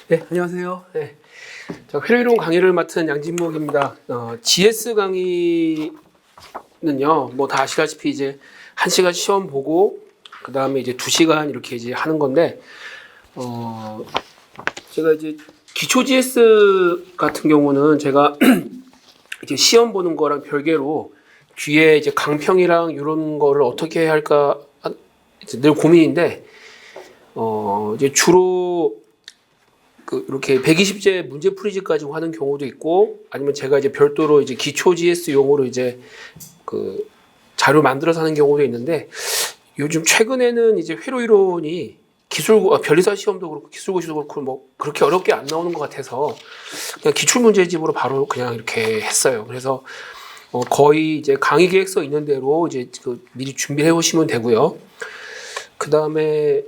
네, 안녕하세요. 네. 자, 회로이론 강의를 맡은 양진목입니다. GS 강의는요, 뭐 다 아시다시피 이제 1시간 시험 보고, 그 다음에 이제 2시간 이렇게 이제 하는 건데, 제가 이제 기초 GS 같은 경우는 제가 이제 시험 보는 거랑 별개로 뒤에 이제 강평이랑 이런 거를 어떻게 해야 할까 늘 고민인데, 이제 주로 이렇게 120제 문제풀이집 가지고 하는 경우도 있고, 아니면 제가 이제 별도로 이제 기초 GS 용으로 이제 자료 만들어서 하는 경우도 있는데, 요즘 최근에는 이제 회로이론이 변리사 시험도 그렇고 기술고시도 그렇고 뭐 그렇게 어렵게 안 나오는 것 같아서 그냥 기출 문제집으로 바로 그냥 이렇게 했어요. 그래서 거의 이제 강의 계획서 있는 대로 이제 미리 준비해 오시면 되고요. 그 다음에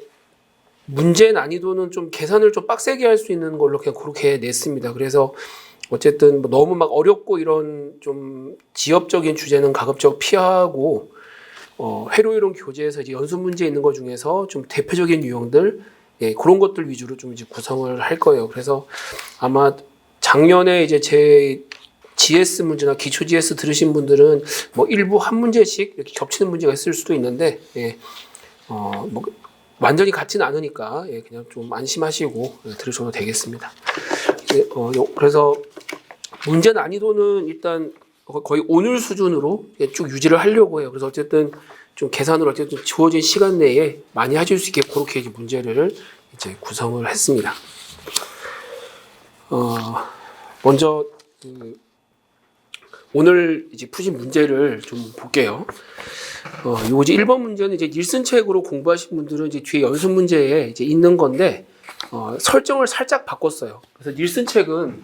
문제 난이도는 좀 계산을 좀 빡세게 할 수 있는 걸로 그냥 그렇게 냈습니다. 그래서 어쨌든 뭐 너무 막 어렵고 이런 좀 지엽적인 주제는 가급적 피하고, 회로이론 교재에서 이제 연습 문제 있는 것 중에서 좀 대표적인 유형들, 그런 것들 위주로 좀 이제 구성을 할 거예요. 그래서 아마 작년에 이제 제 GS 문제나 기초 GS 들으신 분들은 뭐 일부 한 문제씩 이렇게 겹치는 문제가 있을 수도 있는데, 뭐 완전히 같지는 않으니까 그냥 좀 안심하시고 들으셔도 되겠습니다. 그래서 문제 난이도는 일단 거의 오늘 수준으로 쭉 유지를 하려고 해요. 그래서 어쨌든 좀 계산을 어쨌든 주어진 시간 내에 많이 하실 수 있게 그렇게 이제 문제를 이제 구성을 했습니다. 먼저 오늘 이제 푸신 문제를 좀 볼게요. 요 이제 1번 문제는 이제 닐슨 책으로 공부하신 분들은 이제 뒤에 연습 문제에 이제 있는 건데, 설정을 살짝 바꿨어요. 그래서 닐슨 책은,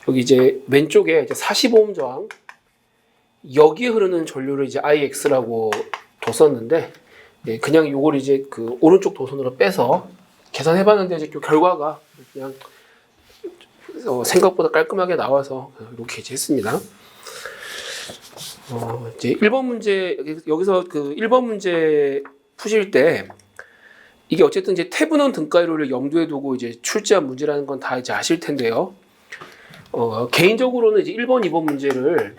여기 이제 왼쪽에 이제 45옴 저항, 여기에 흐르는 전류를 이제 IX라고 뒀었는데, 그냥 요걸 이제 오른쪽 도선으로 빼서 계산해봤는데 이제 결과가 그냥 생각보다 깔끔하게 나와서 이렇게 이제 했습니다. 이제 1번 문제, 여기서 1번 문제 푸실 때, 이게 어쨌든 이제 태분원 등가율을 염두에 두고 이제 출제한 문제라는 건 다 이제 아실 텐데요. 개인적으로는 이제 1번, 2번 문제를,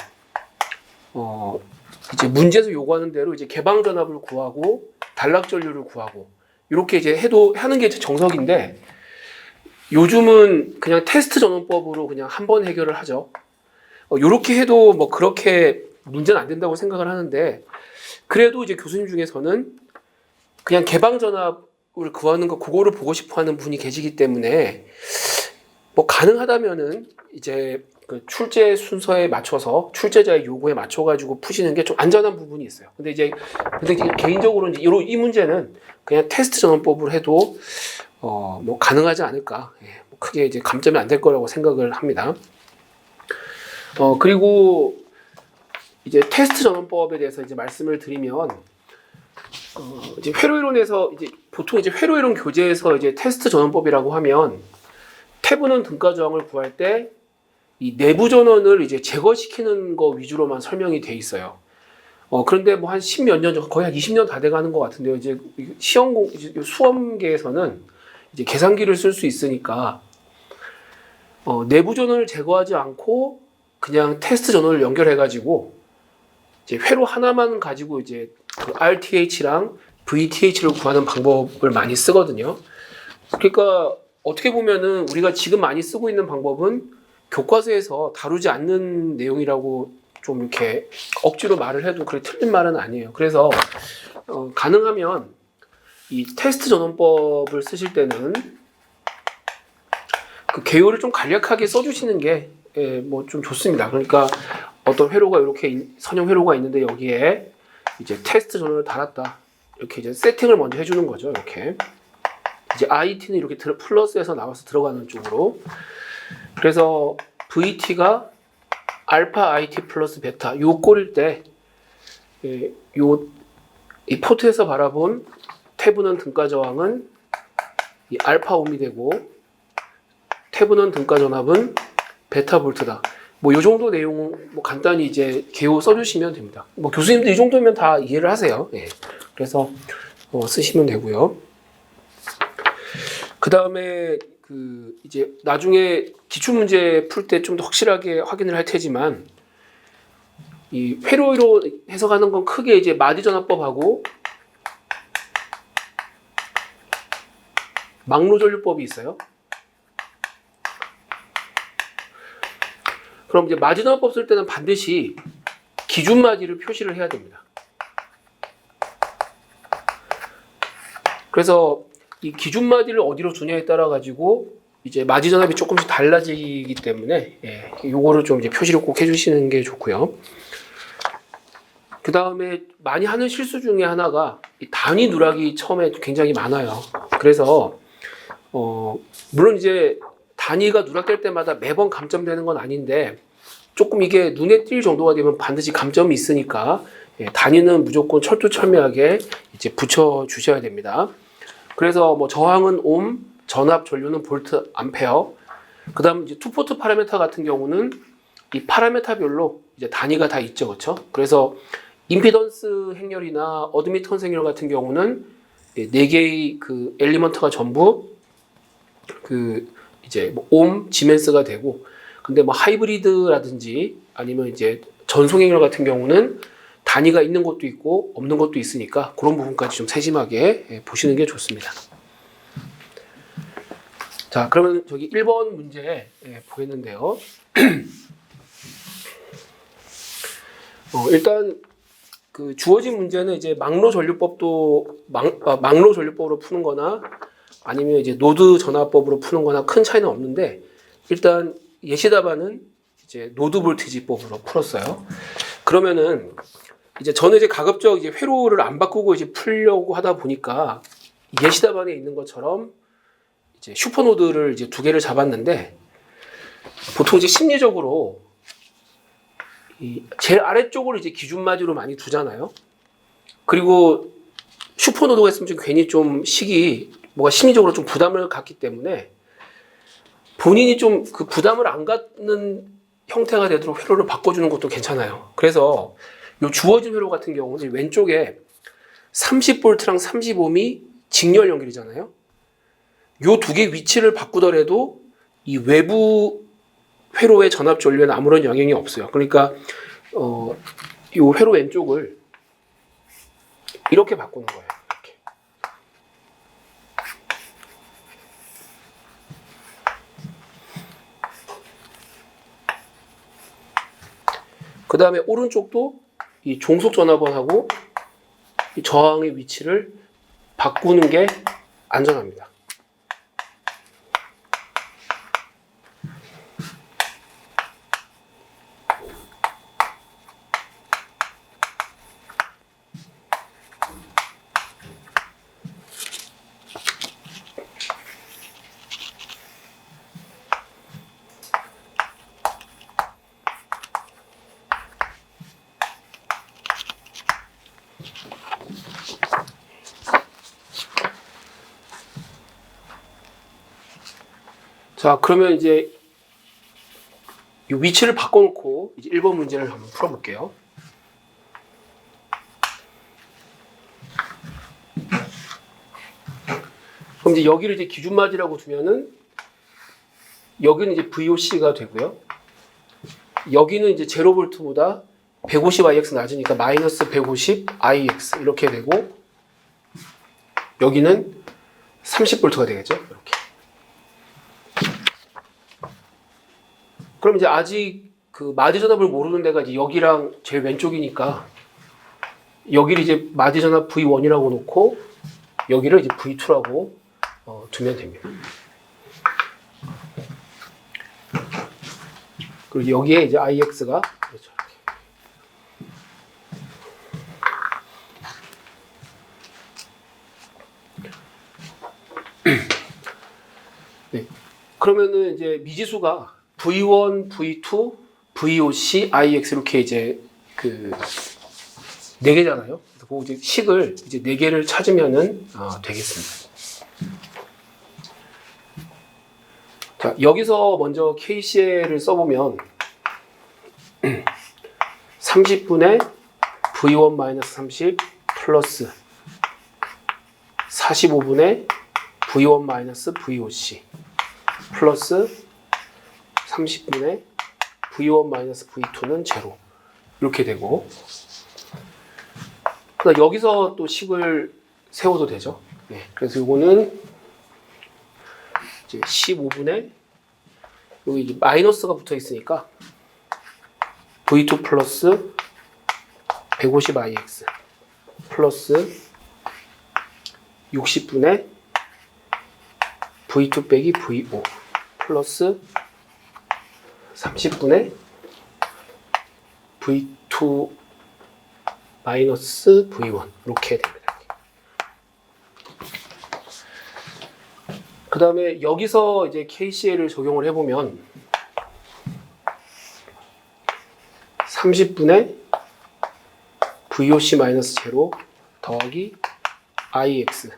이제 문제에서 요구하는 대로 이제 개방전압을 구하고, 단락전류를 구하고, 이렇게 이제 하는 게 정석인데, 요즘은 그냥 테스트 전원법으로 그냥 한 번 해결을 하죠. 요렇게 해도 뭐 그렇게 문제는 안 된다고 생각을 하는데, 그래도 이제 교수님 중에서는 그냥 개방전압을 구하는 거, 그거를 보고 싶어 하는 분이 계시기 때문에, 뭐 가능하다면은 이제 출제 순서에 맞춰서, 출제자의 요구에 맞춰가지고 푸시는 게 좀 안전한 부분이 있어요. 근데 이제 개인적으로 이제 이 문제는 그냥 테스트 전원법으로 해도, 뭐 가능하지 않을까. 뭐 크게 이제 감점이 안 될 거라고 생각을 합니다. 그리고 이제 테스트 전원법에 대해서 이제 말씀을 드리면, 이제 회로이론에서 이제 보통 이제 회로이론 교재에서 이제 테스트 전원법이라고 하면 태분원 등가 저항을 구할 때 이 내부 전원을 이제 제거시키는 거 위주로만 설명이 돼 있어요. 그런데 뭐 한 10몇 년 전, 거의 한 20년 다 돼가는 것 같은데요. 이제 수험계에서는 이제 계산기를 쓸 수 있으니까, 내부 전원을 제거하지 않고 그냥 테스트 전원을 연결해가지고 이제 회로 하나만 가지고 이제 RTH랑 VTH를 구하는 방법을 많이 쓰거든요. 그러니까 어떻게 보면은 우리가 지금 많이 쓰고 있는 방법은 교과서에서 다루지 않는 내용이라고 좀 이렇게 억지로 말을 해도 그게 틀린 말은 아니에요. 그래서 가능하면 이 테스트 전원법을 쓰실 때는 그 개요를 좀 간략하게 써주시는 게 뭐 좀 좋습니다. 그러니까 어떤 회로가 이렇게 선형 회로가 있는데 여기에 이제 테스트 전원을 달았다. 이렇게 이제 세팅을 먼저 해주는 거죠. 이렇게 이제 IT는 이렇게 플러스에서 나와서 들어가는 쪽으로. 그래서 VT가 알파 IT 플러스 베타 요 꼴일 때, 이 포트에서 바라본 태분원 등가 저항은 이 알파 옴이 되고, 태분원 등가 전압은 베타 볼트다. 뭐 요 정도 내용 뭐 간단히 이제 개요 써주시면 됩니다. 뭐 교수님도 이 정도면 다 이해를 하세요. 그래서 쓰시면 되고요. 다음에 이제 나중에 기출 문제 풀 때 좀 더 확실하게 확인을 할 테지만 이 회로로 해석하는 건 크게 이제 마디전화법하고 막로전류법이 있어요. 그럼 이제 마디전화법 쓸 때는 반드시 기준마디를 표시를 해야 됩니다. 그래서 이 기준마디를 어디로 두냐에 따라 가지고 이제 마디전압이 조금씩 달라지기 때문에 요거를 좀 이제 표시를 꼭 해주시는 게 좋고요. 그 다음에 많이 하는 실수 중에 하나가 이 단위 누락이 처음에 굉장히 많아요. 그래서 물론 이제 단위가 누락될 때마다 매번 감점되는 건 아닌데 조금 이게 눈에 띌 정도가 되면 반드시 감점이 있으니까 단위는 무조건 철두철미하게 이제 붙여 주셔야 됩니다. 그래서 뭐 저항은 옴, 전압 전류는 볼트, 암페어. 그다음 이제 투포트 파라미터 같은 경우는 이 파라미터별로 이제 단위가 다 있죠, 그렇죠? 그래서 임피던스 행렬이나 어드미턴스 행렬 같은 경우는 네 개의 그 엘리먼트가 전부 이제 뭐 옴, 지멘스가 되고, 근데 뭐 하이브리드라든지 아니면 이제 전송 행렬 같은 경우는 단위가 있는 것도 있고 없는 것도 있으니까 그런 부분까지 좀 세심하게 보시는 게 좋습니다. 자, 그러면 저기 1번 문제 보겠는데요. 일단 그 주어진 문제는 이제 막로 전류법도 막로 전류법으로 푸는 거나 아니면 이제 노드 전화법으로 푸는 거나 큰 차이는 없는데 일단 예시 답안은 이제 노드 볼티지법으로 풀었어요. 그러면은 이제 저는 이제 가급적 이제 회로를 안 바꾸고 이제 풀려고 하다 보니까 예시 답안에 있는 것처럼 이제 슈퍼노드를 이제 두 개를 잡았는데 보통 이제 심리적으로 이 제일 아래쪽을 이제 기준마디로 많이 두잖아요. 그리고 슈퍼노드가 있으면 좀 괜히 좀 식이 뭐가 심리적으로 좀 부담을 갖기 때문에 본인이 좀 그 부담을 안 갖는 형태가 되도록 회로를 바꿔주는 것도 괜찮아요. 그래서 요 주어진 회로 같은 경우는 왼쪽에 30V랑 30ohm이 직렬 연결이잖아요. 요 두 개 위치를 바꾸더라도 이 외부 회로의 전압 전류에는 아무런 영향이 없어요. 그러니까 요 회로 왼쪽을 이렇게 바꾸는 거예요. 이렇게. 그 다음에 오른쪽도 이 종속 전압원하고 이 저항의 위치를 바꾸는 게 안전합니다. 자, 그러면 이제 이 위치를 바꿔놓고 이제 1번 문제를 한번 풀어볼게요. 그럼 이제 여기를 이제 기준마디라고 두면은 여기는 이제 VOC가 되고요. 여기는 이제 0V보다 150IX 낮으니까 마이너스 150IX 이렇게 되고 여기는 30V가 되겠죠. 이렇게. 그럼 이제 아직 그 마디 전압을 모르는 데가 이제 여기랑 제일 왼쪽이니까 여기를 이제 마디 전압 V1이라고 놓고 여기를 이제 V2라고 두면 됩니다. 그리고 여기에 이제 IX가 그렇죠. 네. 그러면은 이제 미지수가 V1, V2, VOC, IX 이렇게 이제 그 네 개잖아요. 그래서 그 이제 식을 이제 네 개를 찾으면은 되겠습니다. 자, 여기서 먼저 KCL을 써보면 30분의 V1-30 플러스 45분의 V1 마이너스 VOC 플러스 30분의 V1 마이너스 V2는 제로 이렇게 되고, 그다음 여기서 또 식을 세워도 되죠. 네, 그래서 이거는 이제 15분의 여기 이제 마이너스가 붙어 있으니까 V2 플러스 150IX 플러스 60분의 V2 빼기 V5 플러스 30분의 V2 마이너스 V1 이렇게 됩니다. 그 다음에 여기서 이제 KCL을 적용을 해보면 30분의 VOC 마이너스 제로 더하기 IX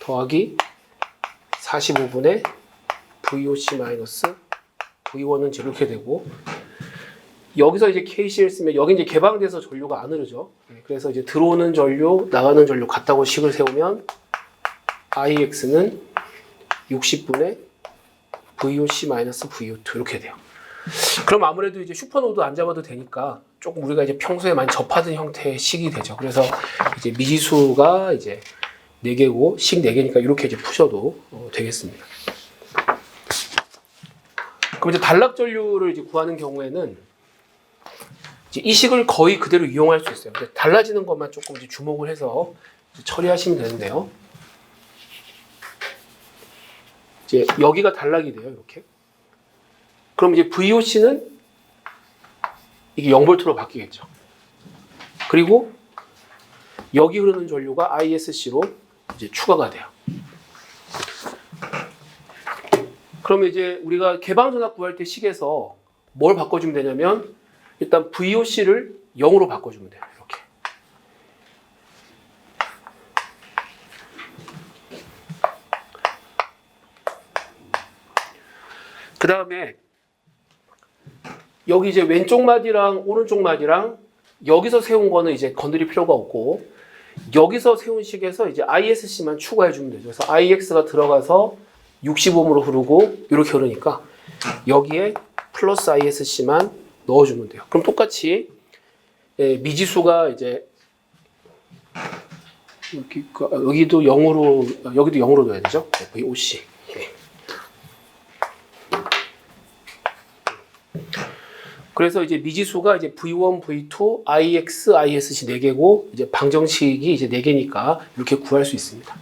더하기 45분의 VOC 마이너스 V1은 이렇게 되고, 여기서 이제 KCL 쓰면 여기 이제 개방돼서 전류가 안 흐르죠. 그래서 이제 들어오는 전류, 나가는 전류 같다고 식을 세우면 IX는 60분의 VOC 마이너스 VO2 이렇게 돼요. 그럼 아무래도 이제 슈퍼노드 안 잡아도 되니까 조금 우리가 이제 평소에 많이 접하던 형태의 식이 되죠. 그래서 이제 미지수가 이제 4개고 식 4개니까 이렇게 이제 푸셔도 되겠습니다. 그럼 이제 단락 전류를 이제 구하는 경우에는 이제 이 식을 거의 그대로 이용할 수 있어요. 근데 달라지는 것만 조금 이제 주목을 해서 이제 처리하시면 되는데요. 이제 여기가 단락이 돼요, 이렇게. 그럼 이제 VOC는 이게 0V로 바뀌겠죠. 그리고 여기 흐르는 전류가 ISC로 이제 추가가 돼요. 그러면 이제 우리가 개방전압 구할 때 식에서 뭘 바꿔주면 되냐면 일단 VOC를 0으로 바꿔주면 돼요. 이렇게. 그 다음에 여기 이제 왼쪽 마디랑 오른쪽 마디랑 여기서 세운 거는 이제 건드릴 필요가 없고, 여기서 세운 식에서 이제 ISC만 추가해 주면 되죠. 그래서 IX가 들어가서 60ohm으로 흐르고 이렇게 흐르니까 여기에 플러스 ISC만 넣어주면 돼요. 그럼 똑같이 미지수가 이제 여기도 0으로, 여기도 0으로 넣어야 되죠. VOC. 그래서 이제 미지수가 이제 V1, V2, IX, ISC 4개고 이제 방정식이 이제 4개니까 이렇게 구할 수 있습니다.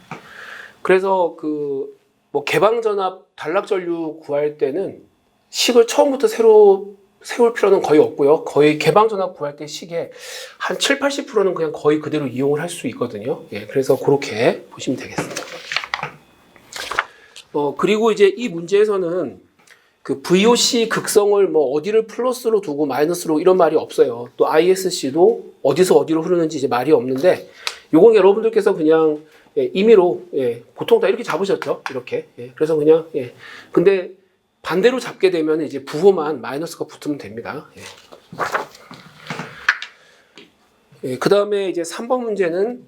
그래서 그 뭐 개방전압 단락전류 구할 때는 식을 처음부터 새로 세울 필요는 거의 없고요. 거의 개방전압 구할 때 식의 한 7, 80%는 그냥 거의 그대로 이용을 할 수 있거든요. 예, 그래서 그렇게 보시면 되겠습니다. 그리고 이제 이 문제에서는 그 VOC 극성을 뭐 어디를 플러스로 두고 마이너스로 이런 말이 없어요. 또 ISC도 어디서 어디로 흐르는지 이제 말이 없는데, 요건 여러분들께서 그냥 임의로 보통 다 이렇게 잡으셨죠. 이렇게. 그래서 그냥 근데 반대로 잡게 되면 이제 부호만 마이너스가 붙으면 됩니다. 그 다음에 이제 3번 문제는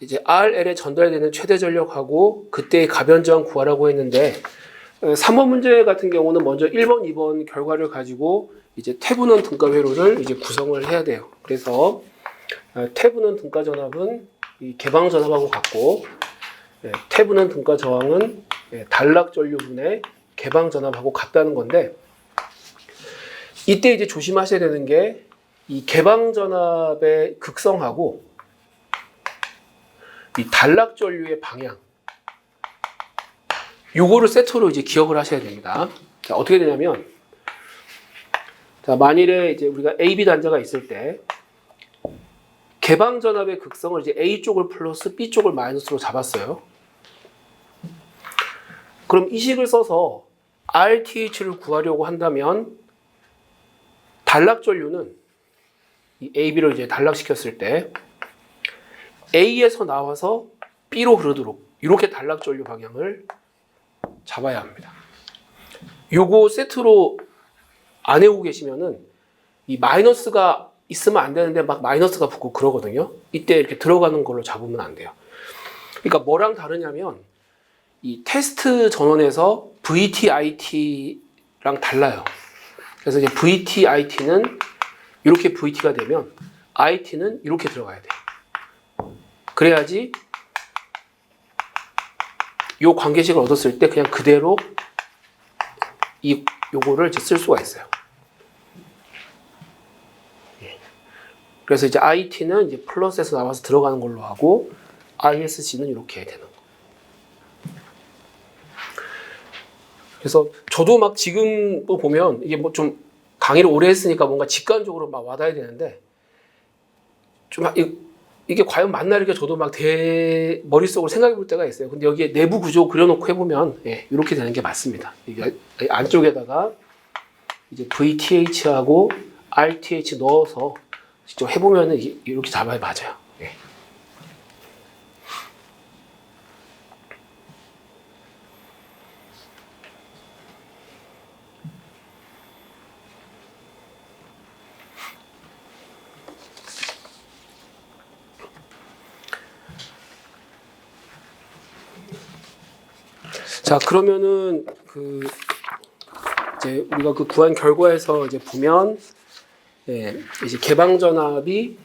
이제 RL에 전달되는 최대 전력하고 그때의 가변 저항 구하라고 했는데, 3번 문제 같은 경우는 먼저 1번, 2번 결과를 가지고 이제 태분원 등가 회로를 이제 구성을 해야 돼요. 그래서 태분원 등가 전압은 이 개방 전압하고 같고, 태분원 등가 저항은 단락 전류분의 개방 전압하고 같다는 건데, 이때 이제 조심하셔야 되는 게 이 개방 전압의 극성하고 이 단락 전류의 방향, 요거를 세트로 이제 기억을 하셔야 됩니다. 자, 어떻게 되냐면, 자, 만일에 이제 우리가 AB 단자가 있을 때 개방 전압의 극성을 이제 A 쪽을 플러스 B 쪽을 마이너스로 잡았어요. 그럼 이 식을 써서 RTH를 구하려고 한다면 단락 전류는 이 AB를 이제 단락시켰을 때 A에서 나와서 B로 흐르도록 이렇게 단락 전류 방향을 잡아야 합니다. 요거 세트로 안 해오고 계시면은 이 마이너스가 있으면 안 되는데 막 마이너스가 붙고 그러거든요. 이때 이렇게 들어가는 걸로 잡으면 안 돼요. 그러니까 뭐랑 다르냐면 이 테스트 전원에서 VT-IT랑 달라요. 그래서 이제 VT-IT는 이렇게 VT가 되면 IT는 이렇게 들어가야 돼요. 그래야지 이 관계식을 얻었을 때 그냥 그대로 요거를 이제 쓸 수가 있어요. 그래서 이제 IT는 이제 플러스에서 나와서 들어가는 걸로 하고 ISC는 이렇게 되는 거. 그래서 저도 막 지금 또 보면 이게 뭐 좀 강의를 오래 했으니까 뭔가 직관적으로 막 와닿아야 되는데 좀 이게 과연 맞나 이렇게 저도 막 머릿속으로 생각해 볼 때가 있어요. 근데 여기에 내부 구조 그려놓고 해보면 이렇게 되는 게 맞습니다. 이게 안쪽에다가 이제 VTH하고 RTH 넣어서 직접 해보면 이렇게 잡아야 맞아요. 자, 그러면은 이제 우리가 그 구한 결과에서 이제 보면 이제 개방 전압이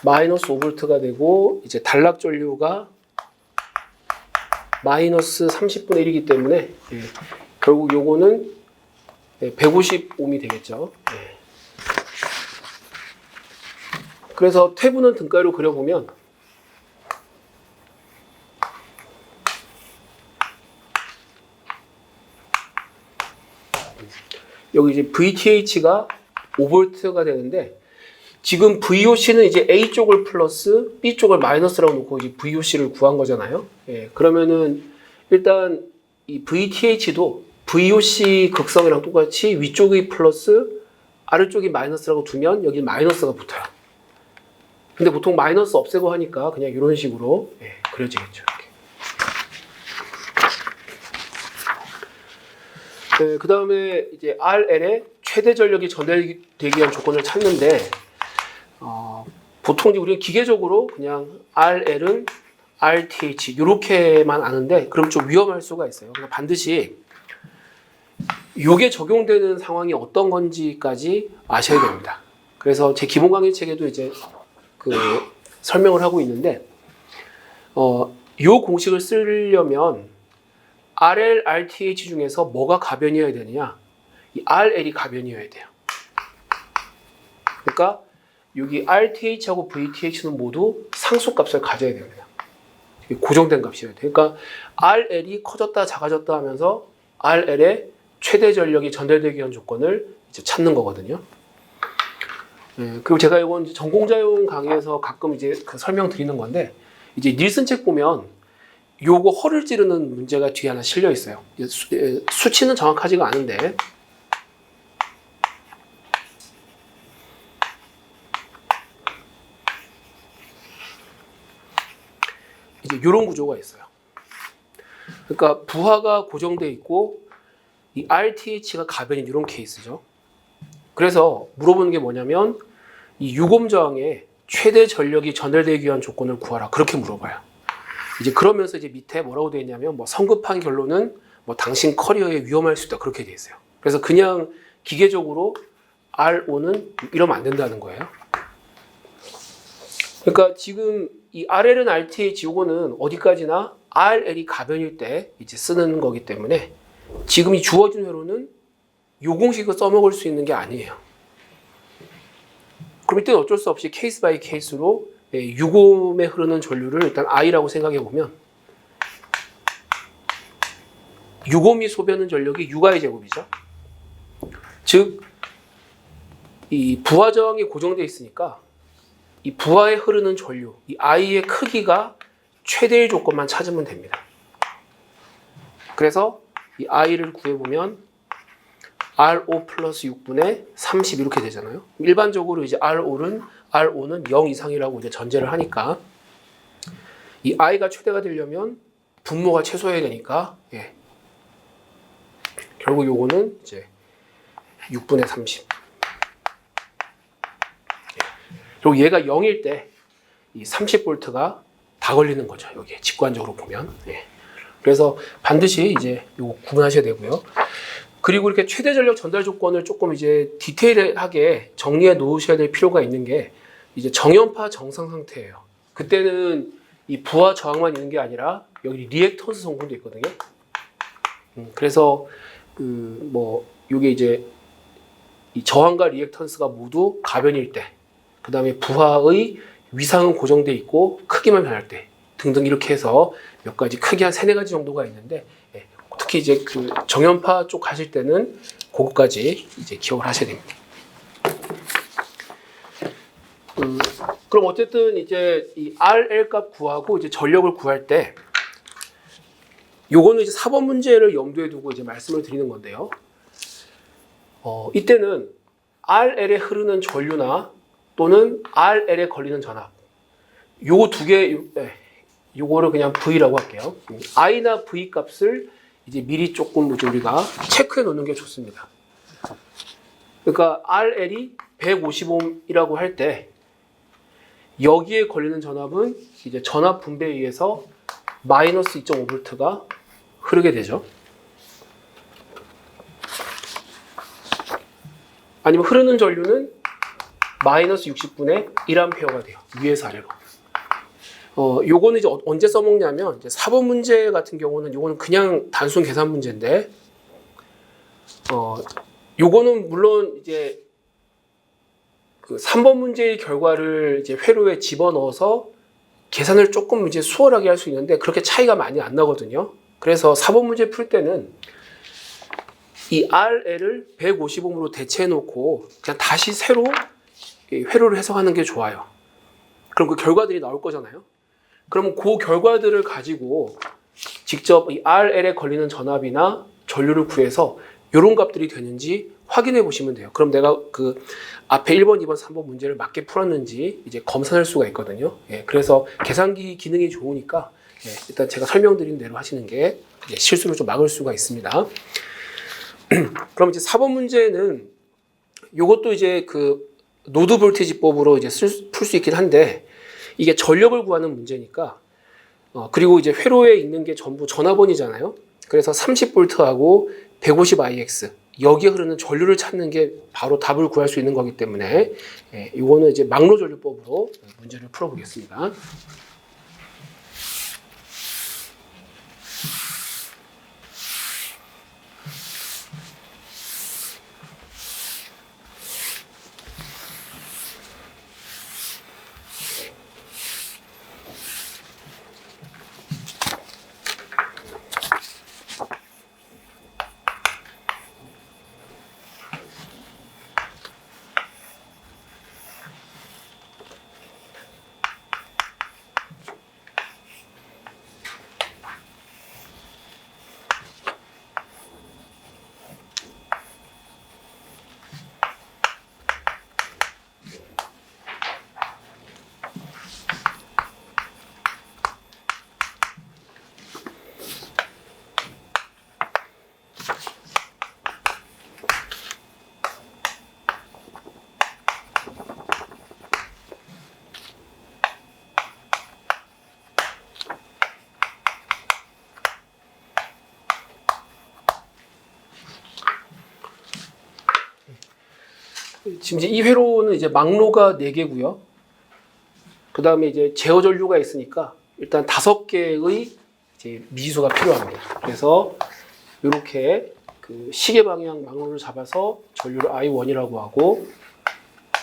마이너스 5V가 되고 이제 단락 전류가 마이너스 30분의 1이기 때문에 결국 요거는 150옴이 되겠죠. 그래서 퇴부는 등가로 그려보면 여기 이제 VTH가 5V가 되는데 지금 VOC는 이제 A 쪽을 플러스 B 쪽을 마이너스라고 놓고 이제 VOC를 구한 거잖아요. 그러면은 일단 이 VTH도 VOC 극성이랑 똑같이 위쪽이 플러스 아래쪽이 마이너스라고 두면 여기 마이너스가 붙어요. 근데 보통 마이너스 없애고 하니까 그냥 이런 식으로 그려지겠죠. 그 다음에 이제 RL의 최대 전력이 전달되기 위한 조건을 찾는데 보통 이제 우리가 기계적으로 그냥 RL은 RTH 이렇게만 아는데 그럼 좀 위험할 수가 있어요. 그러니까 반드시 이게 적용되는 상황이 어떤 건지까지 아셔야 됩니다. 그래서 제 기본 강의 책에도 이제 설명을 하고 있는데 이 공식을 쓰려면 RL, RTH 중에서 뭐가 가변이어야 되느냐? 이 RL이 가변이어야 돼요. 그러니까 여기 RTH하고 VTH는 모두 상수값을 가져야 됩니다. 고정된 값이어야 돼요. 그러니까 RL이 커졌다 작아졌다 하면서 RL의 최대 전력이 전달되기 위한 조건을 이제 찾는 거거든요. 그리고 제가 이건 전공자용 강의에서 가끔 이제 설명드리는 건데 이제 닐슨 책 보면 요거 허를 찌르는 문제가 뒤에 하나 실려 있어요. 수치는 정확하지가 않은데 이제 이런 구조가 있어요. 그러니까 부하가 고정돼 있고 이 RTH가 가변인 이런 케이스죠. 그래서 물어보는 게 뭐냐면 이 유곰 저항에 최대 전력이 전달되기 위한 조건을 구하라 그렇게 물어봐요. 이제 그러면서 이제 밑에 뭐라고 되어 있냐면 뭐 성급한 결론은 뭐 당신 커리어에 위험할 수 있다 그렇게 되어 있어요. 그래서 그냥 기계적으로 RO는 이러면 안 된다는 거예요. 그러니까 지금 이 RL은 RTH 요거는 어디까지나 RL이 가변일 때 이제 쓰는 거기 때문에 지금 이 주어진 회로는 요 공식을 써먹을 수 있는 게 아니에요. 그럼 이때는 어쩔 수 없이 케이스 바이 케이스로 유곰에 흐르는 전류를 일단 I라고 생각해 보면 유곰이 소비하는 전력이 U가의 제곱이죠. 즉, 이 부하 저항이 고정되어 있으니까 이 부하에 흐르는 전류, 이 I의 크기가 최대의 조건만 찾으면 됩니다. 그래서 이 I를 구해보면 RO 플러스 6분의 30 이렇게 되잖아요. 일반적으로 이제 RO는 0 이상이라고 이제 전제를 하니까 이 I가 최대가 되려면 분모가 최소해야 되니까 결국 요거는 이제 6분의 30. 그리고 얘가 0일 때 이 30V가 다 걸리는 거죠. 여기에 직관적으로 보면. 그래서 반드시 이제 요거 구분하셔야 되고요. 그리고 이렇게 최대 전력 전달 조건을 조금 이제 디테일하게 정리해 놓으셔야 될 필요가 있는 게 이제 정연파 정상 상태예요. 그때는 이 부하 저항만 있는 게 아니라 여기 리액턴스 성분도 있거든요. 그래서 그 뭐 요게 이제 이 저항과 리액턴스가 모두 가변일 때, 그 다음에 부하의 위상은 고정돼 있고 크기만 변할 때 등등 이렇게 해서 몇 가지 크게 한 3-4가지 정도가 있는데, 예, 특히 이제 그 정연파 쪽 하실 때는 그것까지 이제 기억을 하셔야 됩니다. 그럼 어쨌든 이제 이 RL 값 구하고 이제 전력을 구할 때 요거는 이제 4번 문제를 염두에 두고 이제 말씀을 드리는 건데요. 이때는 RL에 흐르는 전류나 또는 RL에 걸리는 전압, 요거 두 개, 요거를 그냥 V라고 할게요. I나 V 값을 이제 미리 조금 우리가 체크해 놓는 게 좋습니다. 그러니까 RL이 150ohm이라고 할 때 여기에 걸리는 전압은 이제 전압 분배에 의해서 마이너스 2.5V가 흐르게 되죠. 아니면 흐르는 전류는 마이너스 60분의 1A가 돼요. 위에서 아래로. 요거는 이제 언제 써먹냐면, 이제 4번 문제 같은 경우는 요거는 그냥 단순 계산 문제인데, 요거는 물론 이제 그 3번 문제의 결과를 이제 회로에 집어넣어서 계산을 조금 이제 수월하게 할 수 있는데, 그렇게 차이가 많이 안 나거든요. 그래서 4번 문제 풀 때는 이 RL을 150ohm으로 대체해 놓고 그냥 다시 새로 회로를 해석하는 게 좋아요. 그럼 그 결과들이 나올 거잖아요. 그러면 그 결과들을 가지고 직접 이 RL에 걸리는 전압이나 전류를 구해서 이런 값들이 되는지 확인해 보시면 돼요. 그럼 내가 그 앞에 1번, 2번, 3번 문제를 맞게 풀었는지 이제 검사할 수가 있거든요. 예, 그래서 계산기 기능이 좋으니까 일단 제가 설명드린 대로 하시는 게 실수를 좀 막을 수가 있습니다. 그럼 이제 4번 문제는 이것도 이제 그 노드 볼테이지법으로 이제 풀 수 있긴 한데, 이게 전력을 구하는 문제니까, 그리고 이제 회로에 있는 게 전부 전압원이잖아요. 그래서 30V하고 150IX 여기에 흐르는 전류를 찾는 게 바로 답을 구할 수 있는 거기 때문에, 이거는 이제 막로 전류법으로 문제를 풀어보겠습니다. 지금 이제 이 회로는 이제 막로가 4개고요. 그 다음에 이제 제어 전류가 있으니까 일단 5개의 이제 미지수가 필요합니다. 그래서 이렇게 그 시계 방향 막로를 잡아서 전류를 I1이라고 하고,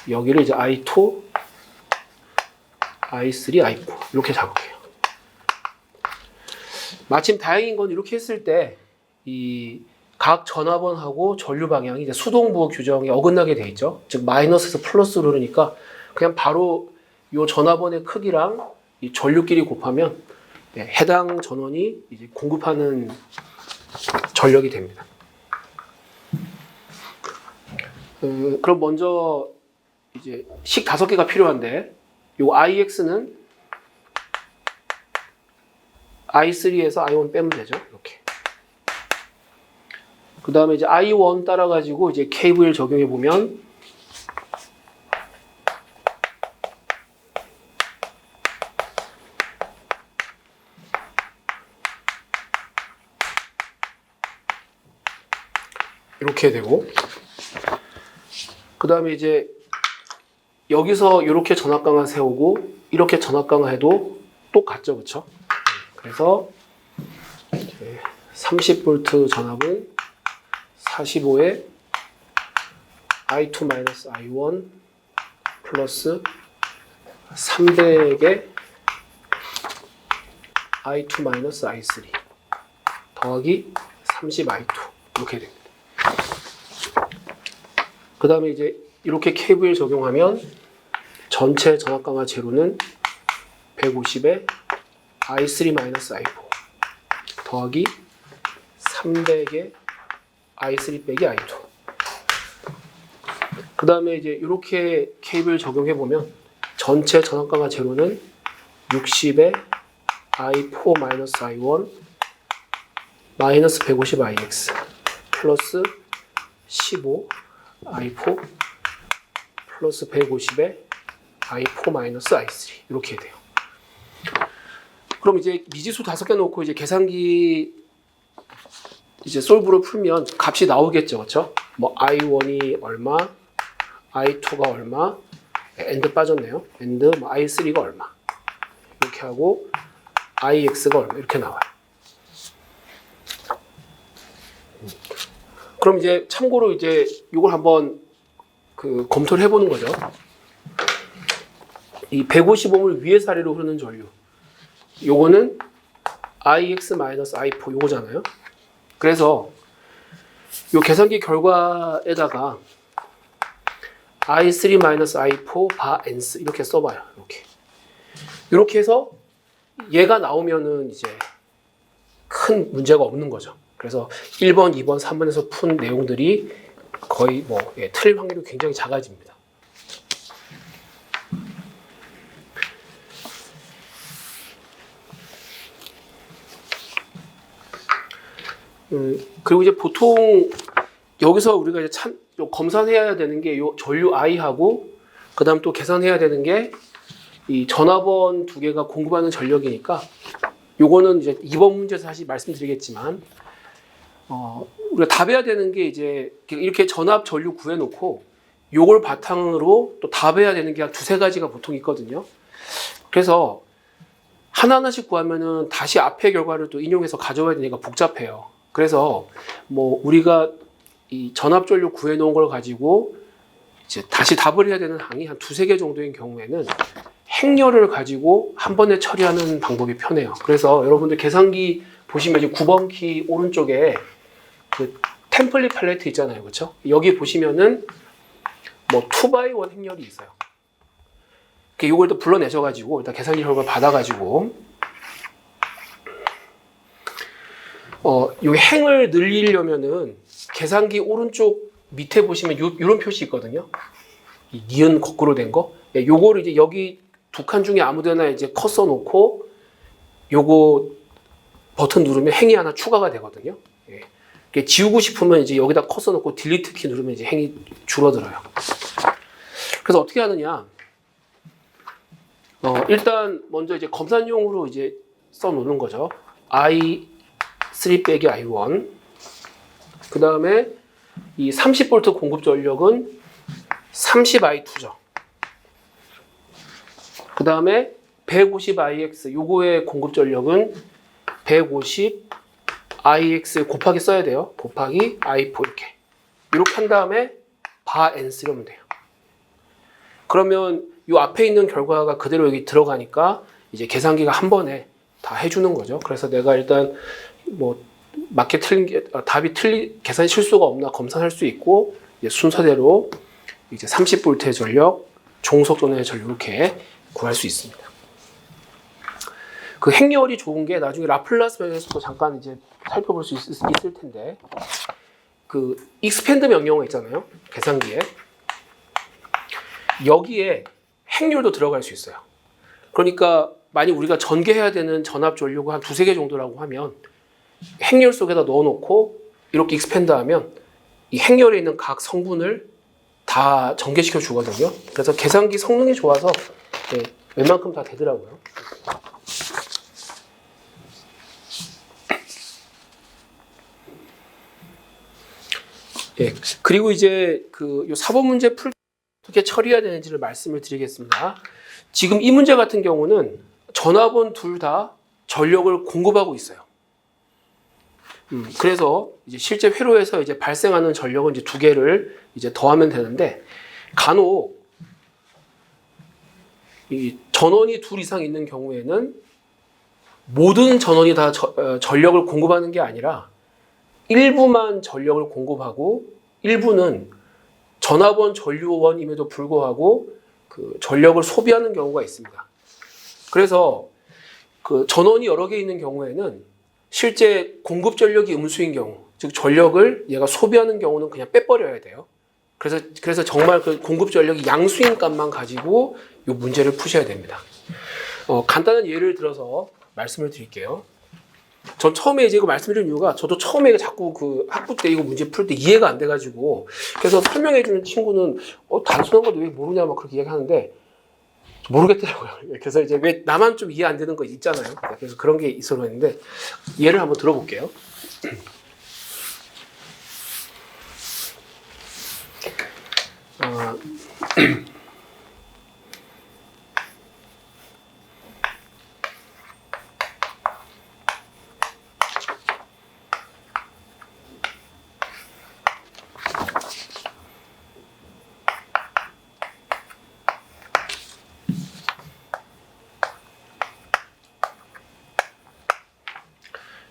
여기를 이제 I2, I3, I4 이렇게 작업해요. 마침 다행인 건 이렇게 했을 때 이 각 전압원하고 전류 방향이 이제 수동부호 규정에 어긋나게 돼 있죠. 즉 마이너스에서 플러스로 흐르니까 그냥 바로 이 전압원의 크기랑 이 전류끼리 곱하면 해당 전원이 이제 공급하는 전력이 됩니다. 그럼 먼저 이제 식 5개가 필요한데, 요 IX는 I3에서 I1 빼면 되죠. 이렇게. 그 다음에 이제 I1 따라가지고 이제 KVL 적용해 보면 이렇게 되고, 그 다음에 이제 여기서 이렇게 전압강화 세우고 이렇게 전압강화 해도 똑같죠, 그렇죠? 그래서 30V 전압은 45에 I2-I1 플러스 300에 I2-I3 더하기 30I2 이렇게 됩니다. 그 다음에 이제 이렇게 KVL 적용하면 전체 전압강화 제로는 150에 I3-I4 더하기 300에 I3 빼기 I2. 그 다음에 이제 이렇게 KVL 적용해보면 전체 전압강화 제로는 60에 I4-I1 마이너스 150 IX 플러스 15 I4 플러스 150에 I4-I3 이렇게 돼요. 그럼 이제 미지수 5개 놓고 이제 계산기 이제 솔브를 풀면 값이 나오겠죠, 그렇죠? 뭐 I1이 얼마, I2가 얼마, 엔드 빠졌네요. 엔드 뭐 I3가 얼마 이렇게 하고 IX가 얼마 이렇게 나와요. 그럼 이제 참고로 이제 이걸 한번 검토를 해보는 거죠. 이 150옴을 위에서 아래로 흐르는 전류. 요거는 IX-I4 요거잖아요. 그래서 요 계산기 결과에다가 I3-I4 바 NS 이렇게 써봐요. 이렇게 해서 얘가 나오면은 이제 큰 문제가 없는 거죠. 그래서 1번, 2번, 3번에서 푼 내용들이 거의 틀릴 확률이 굉장히 작아집니다. 그리고 이제 보통 여기서 우리가 이제 검산해야 되는 게 요 전류 I하고 그다음 또 계산해야 되는 게 이 전압원 두 개가 공급하는 전력이니까 요거는 이제 이번 문제에서 다시 말씀드리겠지만 우리가 답해야 되는 게 이제 이렇게 전압 전류 구해놓고 요걸 바탕으로 또 답해야 되는 게 한 2-3가지가 보통 있거든요. 그래서 하나하나씩 구하면은 다시 앞의 결과를 또 인용해서 가져와야 되니까 복잡해요. 그래서 뭐 우리가 이 전압 전류 구해놓은 걸 가지고 이제 다시 답을 해야 되는 항이 한 2-3개 정도인 경우에는 행렬을 가지고 한 번에 처리하는 방법이 편해요. 그래서 여러분들 계산기 보시면 이제 9번 키 오른쪽에 그 템플릿 팔레트 있잖아요. 그렇죠? 여기 보시면은 뭐 2x1 행렬이 있어요. 이걸 또 불러내셔가지고 일단 계산기 결과를 받아가지고 이 행을 늘리려면은 계산기 오른쪽 밑에 보시면 이런 표시 있거든요. 이 니은 거꾸로 된 거. 요거를 이제 여기 두 칸 중에 아무데나 이제 커서 놓고 요거 버튼 누르면 행이 하나 추가가 되거든요. 지우고 싶으면 이제 여기다 커서 놓고 딜리트 키 누르면 이제 행이 줄어들어요. 그래서 어떻게 하느냐? 일단 먼저 이제 검산용으로 이제 써 놓는 거죠. I3 빼기 I1. 그 다음에 이 30V 공급 전력은 30I2죠. 그 다음에 150IX 요거의 공급 전력은 150IX 곱하기 써야 돼요. 곱하기 I4 이렇게 한 다음에 바 N 쓰려면 돼요. 그러면 이 앞에 있는 결과가 그대로 여기 들어가니까 이제 계산기가 한 번에 다 해주는 거죠. 그래서 내가 일단 뭐 맞게 틀린 게 답이 계산 실수가 없나 검사할 수 있고 이제 순서대로 이제 30V의 전력, 종속전원의 전력 이렇게 구할 수 있습니다. 그 행렬이 좋은 게 나중에 라플라스 변에서도 잠깐 이제 살펴볼 수 있을 텐데 그 익스펜드 명령어 있잖아요. 계산기에 여기에 행렬도 들어갈 수 있어요. 그러니까 만약 우리가 전개해야 되는 전압 전류가 한 2-3개 정도라고 하면 행렬 속에다 넣어놓고 이렇게 익스펜드하면 이 행렬에 있는 각 성분을 다 전개시켜 주거든요. 그래서 계산기 성능이 좋아서 웬만큼 다 되더라고요. 예. 그리고 이제 요 4번 문제 풀 어떻게 처리해야 되는지를 말씀을 드리겠습니다. 지금 이 문제 같은 경우는 전압원 둘 다 전력을 공급하고 있어요. 그래서 이제 실제 회로에서 이제 발생하는 전력은 이제 두 개를 이제 더하면 되는데, 간혹 이 전원이 둘 이상 있는 경우에는 모든 전원이 다 전력을 공급하는 게 아니라 일부만 전력을 공급하고 일부는 전압원 전류원임에도 불구하고 그 전력을 소비하는 경우가 있습니다. 그래서 그 전원이 여러 개 있는 경우에는 실제 공급 전력이 음수인 경우, 즉 전력을 얘가 소비하는 경우는 그냥 빼버려야 돼요. 그래서 정말 그 공급 전력이 양수인 값만 가지고 이 문제를 푸셔야 됩니다. 간단한 예를 들어서 말씀을 드릴게요. 전 처음에 이제 이거 말씀드린 이유가, 저도 처음에 자꾸 그 학부 때 이거 문제 풀 때 이해가 안 돼가지고, 그래서 설명해주는 친구는 단순한 것도 왜 모르냐 막 그렇게 이야기하는데 모르겠더라고요. 그래서 이제 왜 나만 좀 이해 안 되는 거 있잖아요. 그래서 그런 게 있어서 했는데, 예를 한번 들어볼게요.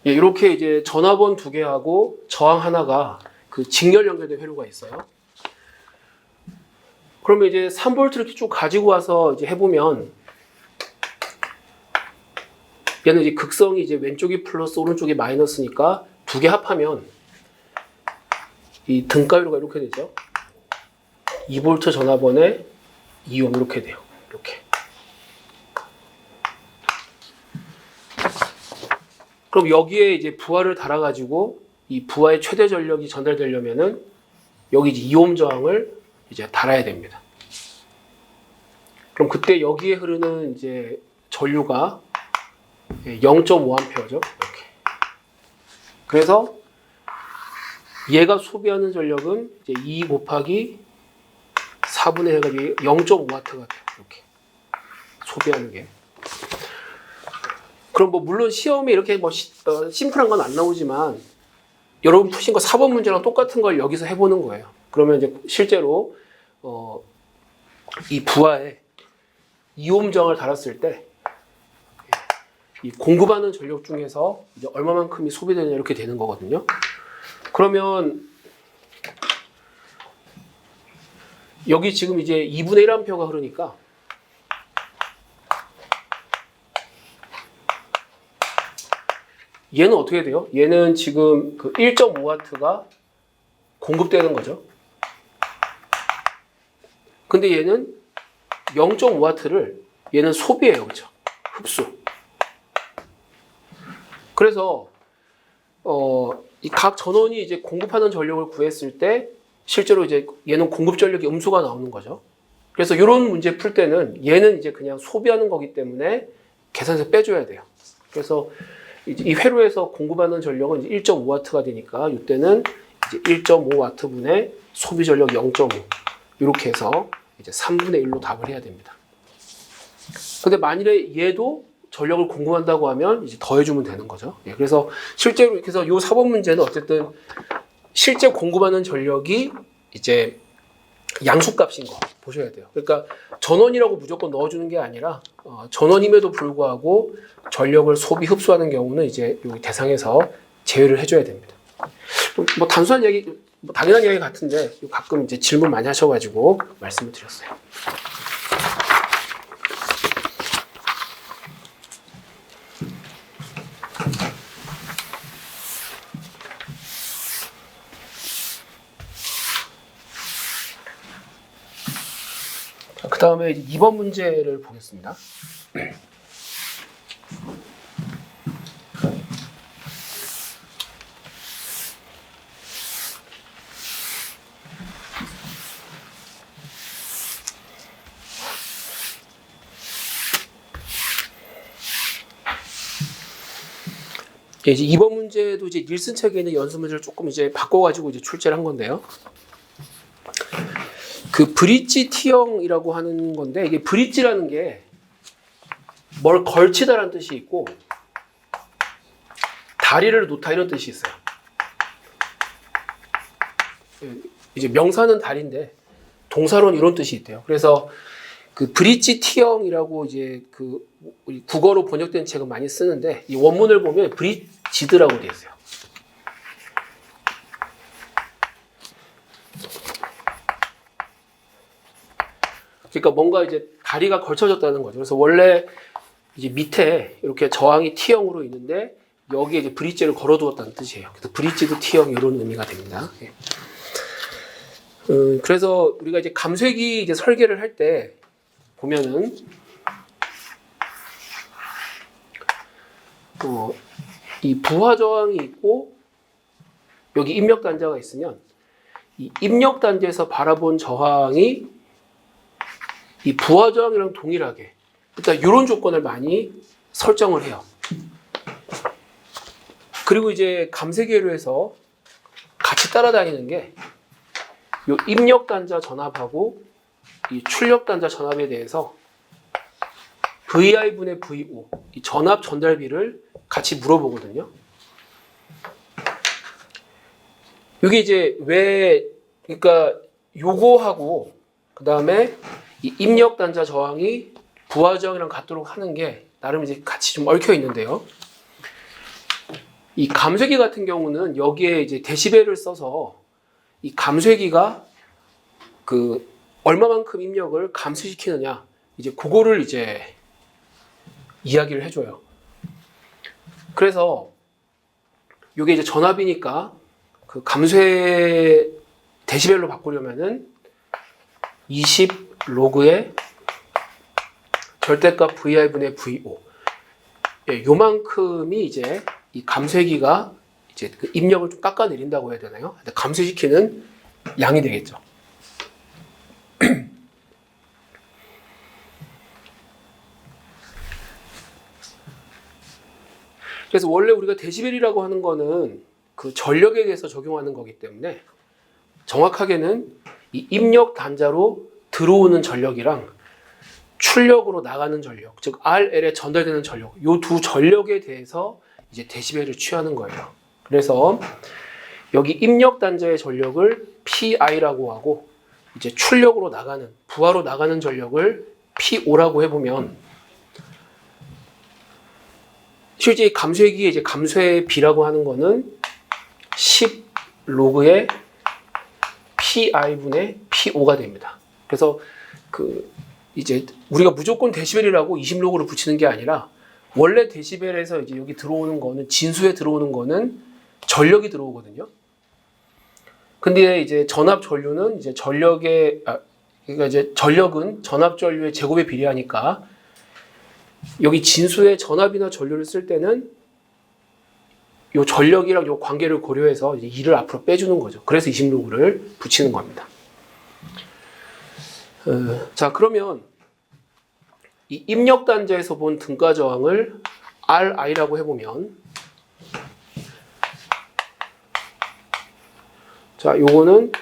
예, 이렇게 이제 전압원 두 개하고 저항 하나가 그 직렬 연결된 회로가 있어요. 그러면 이제 3V 이렇게 쭉 가지고 와서 이제 해보면, 얘는 이제 극성이 이제 왼쪽이 플러스 오른쪽이 마이너스니까 두 개 합하면 이 등가위로가 이렇게 되죠. 2V 전압원에 2옴 이렇게 돼요. 이렇게. 그럼 여기에 이제 부하를 달아가지고 이 부하의 최대 전력이 전달되려면은 여기 이제 2옴 저항을 이제 달아야 됩니다. 그럼 그때 여기에 흐르는 이제 전류가 0.5A죠. 이렇게. 그래서 얘가 소비하는 전력은 이제 2 곱하기 4분의 해가지고 0.5W가 돼요. 이렇게 소비하는 게. 그럼 뭐 물론 시험에 이렇게 뭐 심플한 건 안 나오지만 여러분 푸신 거 4번 문제랑 똑같은 걸 여기서 해보는 거예요. 그러면 이제 실제로 이 부하에 2옴 저항을 달았을 때 이 공급하는 전력 중에서 이제 얼마만큼이 소비되냐 이렇게 되는 거거든요. 그러면 여기 지금 이제 2분의 1A가 흐르니까 얘는 어떻게 돼요? 얘는 지금 그 1.5W가 공급되는 거죠. 근데 얘는 0.5W를 얘는 소비해요. 그렇죠? 흡수. 그래서 이 각 전원이 이제 공급하는 전력을 구했을 때 실제로 이제 얘는 공급 전력이 음수가 나오는 거죠. 그래서 이런 문제 풀 때는 얘는 이제 그냥 소비하는 거기 때문에 계산해서 빼줘야 돼요. 그래서 이 회로에서 공급하는 전력은 이제 1.5W가 되니까 이때는 이제 1.5W 분의 소비 전력 0.5 이렇게 해서 이제 3분의 1로 답을 해야 됩니다. 근데 만일에 얘도 전력을 공급한다고 하면 이제 더해주면 되는 거죠. 예, 그래서 실제로 이렇게 해서 요 4번 문제는 어쨌든 실제 공급하는 전력이 이제 양수값인 거 보셔야 돼요. 그러니까 전원이라고 무조건 넣어주는 게 아니라 전원임에도 불구하고 전력을 소비 흡수하는 경우는 이제 여기 대상에서 제외를 해줘야 됩니다. 뭐 단순한 얘기, 뭐 당연한 이야기 같은데 가끔 이제 질문 많이 하셔가지고 말씀을 드렸어요. 그 다음에 2번 문제를 보겠습니다. 이제 이번 문제도 이제 닐슨 책에 있는 연습 문제를 조금 이제 바꿔가지고 이제 출제를 한 건데요. 그 브릿지 T형이라고 하는 건데, 이게 브릿지라는 게 뭘 걸치다라는 뜻이 있고, 다리를 놓다 이런 뜻이 있어요. 이제 명사는 다리인데 동사로는 이런 뜻이 있대요. 그래서 그 브릿지 T형이라고 이제 그 국어로 번역된 책은 많이 쓰는데, 이 원문을 보면 브릿지드라고 되어 있어요. 그러니까 뭔가 이제 다리가 걸쳐졌다는 거죠. 그래서 원래 이제 밑에 이렇게 저항이 T형으로 있는데 여기에 이제 브릿지를 걸어두었다는 뜻이에요. 그래서 브릿지드 T형 이런 의미가 됩니다. 그래서 우리가 이제 감쇄기 이제 설계를 할 때 보면은 이 부하 저항이 있고 여기 입력 단자가 있으면 이 입력 단자에서 바라본 저항이 이 부하 저항이랑 동일하게 일단 이런 조건을 많이 설정을 해요. 그리고 이제 감쇄기로 해서 같이 따라다니는 게 이 입력 단자 전압하고 이 출력 단자 전압에 대해서 VI분의 VO 이 전압 전달비를 같이 물어보거든요. 이게 이제 왜 그러니까 요거하고 그 다음에 이 입력 단자 저항이 부하 저항이랑 같도록 하는 게 나름 이제 같이 좀 얽혀 있는데요. 이 감쇄기 같은 경우는 여기에 이제 데시벨을 써서 이 감쇄기가 그 얼마만큼 입력을 감소시키느냐 이제 그거를 이제 이야기를 해줘요. 그래서 이게 이제 전압이니까 그 감쇄 데시벨로 바꾸려면은 20 로그의 절대값 VI분의 VO 요만큼이 이제 이 감쇄기가 이제 그 입력을 좀 깎아내린다고 해야 되나요? 감쇄시키는 양이 되겠죠. 그래서 원래 우리가 데시벨이라고 하는 거는 그 전력에 대해서 적용하는 거기 때문에 정확하게는 이 입력 단자로 들어오는 전력이랑 출력으로 나가는 전력, 즉 RL에 전달되는 전력, 이 두 전력에 대해서 이제 데시벨을 취하는 거예요. 그래서 여기 입력 단자의 전력을 PI라고 하고 이제 출력으로 나가는 부하로 나가는 전력을 PO라고 해보면 실제 감쇄기의 이제 감쇄비라고 하는 거는 10 로그의 PI분의 PO가 됩니다. 그래서 그 이제 우리가 무조건 데시벨이라고 20 로그를 붙이는 게 아니라 원래 데시벨에서 이제 여기 들어오는 거는 진수에 들어오는 거는 전력이 들어오거든요. 근데 이제 전압 전류는 이제 그러니까 이제 전력은 전압 전류의 제곱에 비례하니까 여기 진수의 전압이나 전류를 쓸 때는 요 전력이랑 요 관계를 고려해서 이제 2를 앞으로 빼주는 거죠. 그래서 20로그를 붙이는 겁니다. 자, 그러면 이 입력 단자에서 본 등가 저항을 RI라고 해보면 자, 요거는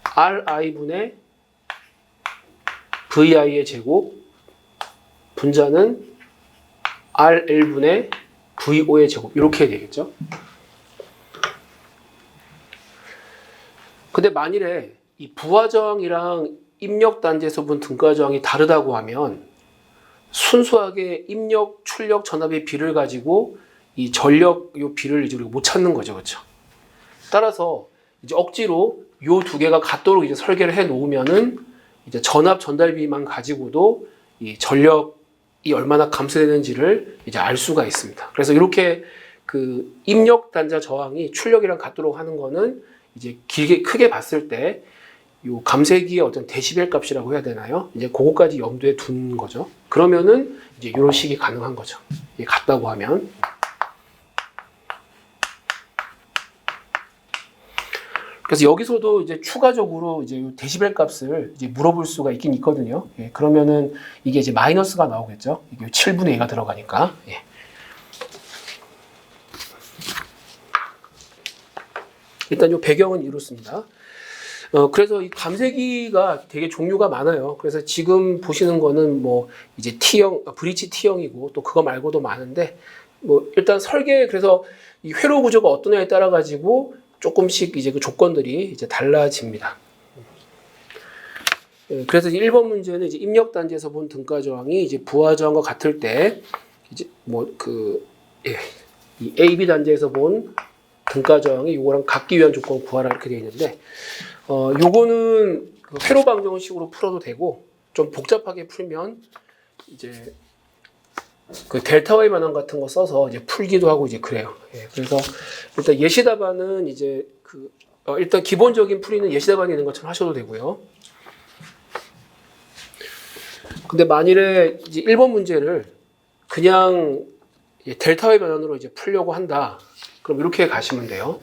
RI분의 VI의 제곱 분자는 RL분의 VO의 제곱 이렇게 되겠죠. 근데 만일에 이 부하 저항이랑 입력 단자에서 본 등가 저항이 다르다고 하면 순수하게 입력, 출력, 전압의 비를 가지고 이 전력 요 비를 이제 우리가 못 찾는 거죠, 그렇죠? 따라서 이제 억지로 요 두 개가 같도록 이제 설계를 해 놓으면은 이제 전압 전달비만 가지고도 이 전력이 얼마나 감소되는지를 이제 알 수가 있습니다. 그래서 이렇게 그 입력 단자 저항이 출력이랑 같도록 하는 거는 이제 크게 봤을 때 요 감쇄기의 어떤 데시벨 값이라고 해야 되나요? 이제 그거까지 염두에 둔 거죠. 그러면은 이제 이런 식이 가능한 거죠. 이게 같다고 하면. 그래서 여기서도 이제 추가적으로 이제 데시벨 값을 이제 물어볼 수가 있긴 있거든요. 예, 그러면은 이게 이제 마이너스가 나오겠죠. 이게 7분의 2가 들어가니까. 예. 일단 이 배경은 이렇습니다. 그래서 이 감쇄기가 되게 종류가 많아요. 그래서 지금 보시는 거는 뭐 이제 T형, 브릿지 T형이고 또 그거 말고도 많은데 뭐 일단 설계 그래서 이 회로 구조가 어떠냐에 따라 가지고 조금씩 이제 그 조건들이 이제 달라집니다. 그래서 1번 문제는 이제 입력 단지에서 본 등가 저항이 이제 부하 저항과 같을 때 이제 뭐 이 AB 단지에서 본 등가 저항이 이거랑 같기 위한 조건 구하라 이렇게 되어 있는데 요거는 그 회로 방정식으로 풀어도 되고 좀 복잡하게 풀면 이제 그 델타 Y 반환 같은 거 써서 이제 풀기도 하고 이제 그래요. 그래서 일단 예시 답안은 이제 일단 기본적인 풀이는 예시 답안이 있는 것처럼 하셔도 되고요. 근데 만일에 이제 1번 문제를 그냥 델타 Y 반환으로 이제 풀려고 한다. 그럼 이렇게 가시면 돼요.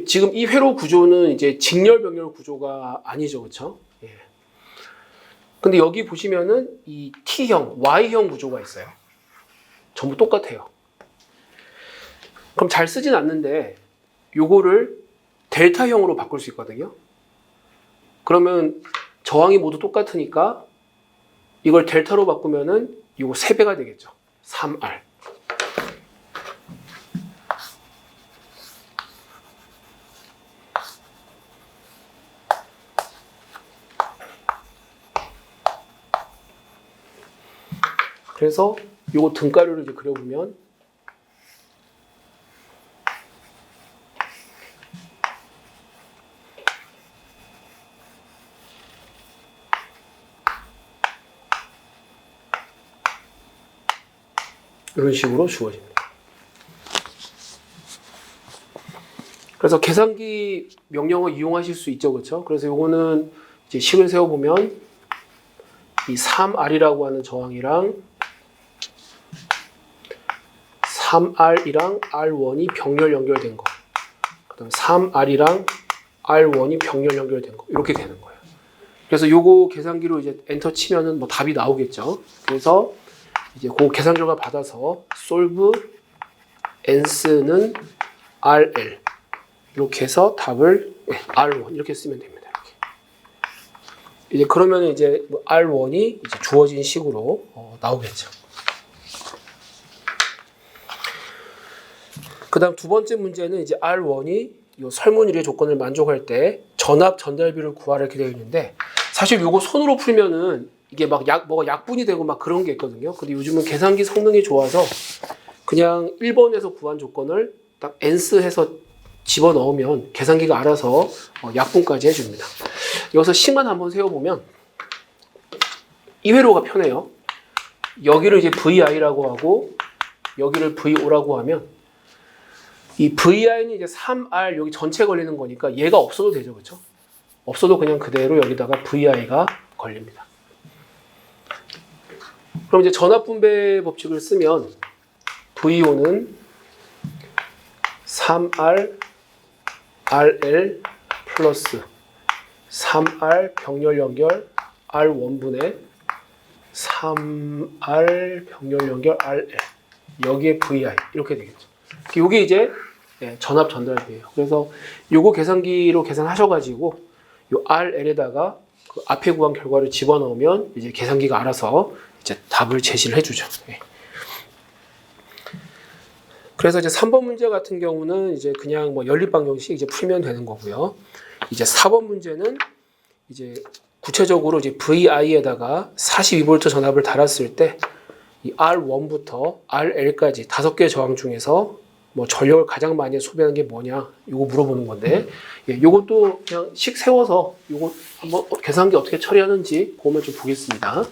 지금 이 회로 구조는 이제 직렬 병렬 구조가 아니죠, 그렇죠? 근데 여기 보시면은 이 T형, Y형 구조가 있어요. 전부 똑같아요. 그럼 잘 쓰진 않는데 요거를 델타형으로 바꿀 수 있거든요. 그러면 저항이 모두 똑같으니까 이걸 델타로 바꾸면은 요거 3배가 되겠죠. 3R. 그래서 요거 등가류를 이제 그려보면 이런 식으로 주어집니다. 그래서 계산기 명령어 이용하실 수 있죠, 그렇죠? 그래서 요거는 이제 식을 세워보면 이 3R이라고 하는 저항이랑 3R이랑 R1이 병렬 연결된 거, 그다음 3R이랑 R1이 병렬 연결된 거 이렇게 되는 거예요. 그래서 요거 계산기로 이제 엔터 치면은 뭐 답이 나오겠죠. 그래서 이제 그 계산 결과 받아서 solve n스는 RL 이렇게 해서 답을 R1 이렇게 쓰면 됩니다. 이렇게. 이제 그러면 이제 R1이 이제 주어진 식으로 나오겠죠. 그다음 두 번째 문제는 이제 R1이 요 설문 1의 조건을 만족할 때 전압 전달비를 구하라 이렇게 되어 있는데 사실 요거 손으로 풀면은 이게 막 뭐가 약분이 되고 막 그런 게 있거든요. 근데 요즘은 계산기 성능이 좋아서 그냥 1번에서 구한 조건을 딱 n스 해서 집어넣으면 계산기가 알아서 약분까지 해줍니다. 여기서 식만 한번 세워보면 이 회로가 편해요. 여기를 이제 VI라고 하고 여기를 VO라고 하면 이 VI는 이제 3R 여기 전체 걸리는 거니까 얘가 없어도 되죠, 그렇죠? 없어도 그냥 그대로 여기다가 VI가 걸립니다. 그럼 이제 전압 분배 법칙을 쓰면 VO는 3R RL 플러스 3R 병렬 연결 R1분의 3R 병렬 연결 RL 여기에 VI 이렇게 되겠죠. 이게 이제 전압 전달비예요. 그래서 요거 계산기로 계산하셔가지고 요 RL에다가 그 앞에 구한 결과를 집어넣으면 이제 계산기가 알아서 이제 답을 제시를 해주죠. 그래서 이제 3번 문제 같은 경우는 이제 그냥 뭐 연립 방정식 이제 풀면 되는 거고요. 이제 4번 문제는 이제 구체적으로 이제 VI에다가 42V 전압을 달았을 때 이 R1부터 RL까지 5개 저항 중에서 뭐 전력을 가장 많이 소비하는 게 뭐냐 요거 물어보는 건데 요것도 그냥 식 세워서 요거 한번 계산기 어떻게 처리하는지 보면 좀 보겠습니다.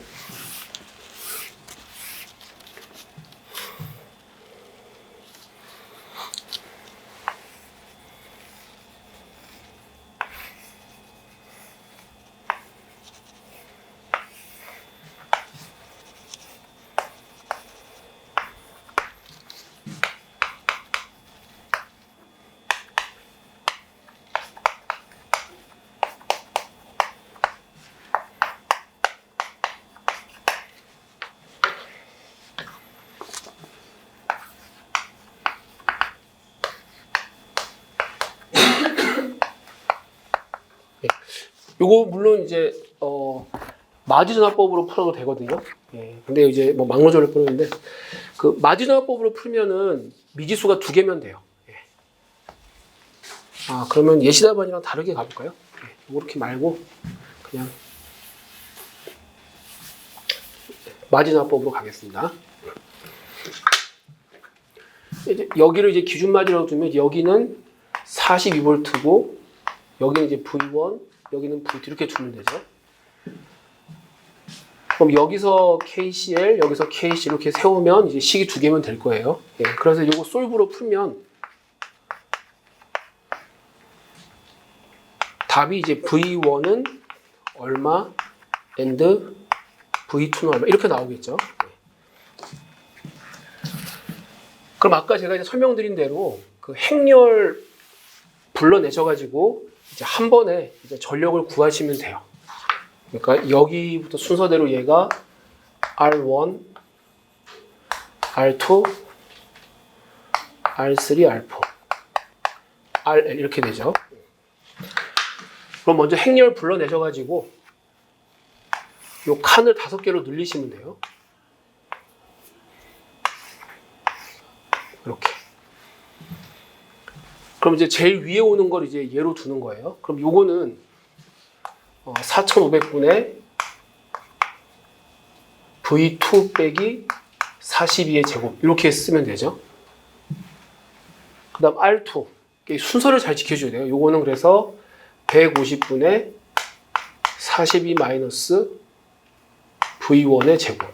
요거 물론 이제 마디전화법으로 풀어도 되거든요. 예. 근데 이제 뭐 막노전을 풀었는데 그 마디전화법으로 풀면은 미지수가 2개면 돼요. 예. 그러면 예시답안이랑 다르게 가볼까요? 예. 이렇게 말고 그냥 마디전화법으로 가겠습니다. 이제 여기를 이제 기준 마디라고 두면 여기는 42V고 여기는 이제 V1, 여기는 V2 이렇게 두면 되죠. 그럼 여기서 KCL, 여기서 KC 이렇게 세우면 이제 식이 2개면 될 거예요. 예, 그래서 이거 솔브로 풀면 답이 이제 V1은 얼마, and V2는 얼마 이렇게 나오겠죠. 그럼 아까 제가 이제 설명드린 대로 그 행렬 불러내셔가지고 이제 한 번에 이제 전력을 구하시면 돼요. 그러니까 여기부터 순서대로 얘가 R1, R2, R3, R4, RL 이렇게 되죠. 그럼 먼저 행렬 불러내셔가지고 요 칸을 5개로 늘리시면 돼요. 이렇게. 그럼 이제 제일 위에 오는 걸 이제 얘로 두는 거예요. 그럼 요거는 4500분의 V2 빼기 42의 제곱 이렇게 쓰면 되죠. 그 다음 R2 순서를 잘 지켜줘야 돼요. 요거는 그래서 150분의 42 마이너스 V1의 제곱.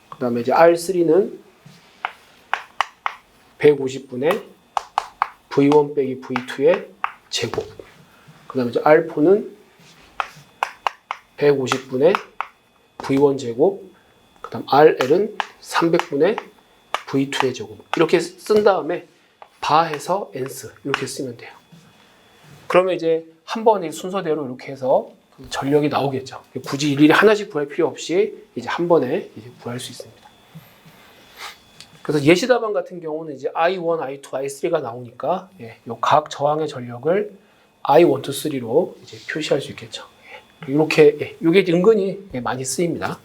그 다음에 이제 R3는 150분의 V1 빼기 V2의 제곱. 그 다음에 이제 R4는 150분의 V1 제곱. 그 다음 RL은 300분의 V2의 제곱. 이렇게 쓴 다음에 바해서 n스 이렇게 쓰면 돼요. 그러면 이제 한 번에 순서대로 이렇게 해서 전력이 나오겠죠. 굳이 일일이 하나씩 구할 필요 없이 이제 한 번에 이제 구할 수 있습니다. 그래서 예시답안 같은 경우는 이제 I1, I2, I3가 나오니까 요 각 저항의 전력을 I1, 2, 3로 이제 표시할 수 있겠죠. 이렇게 이게 은근히 많이 쓰입니다.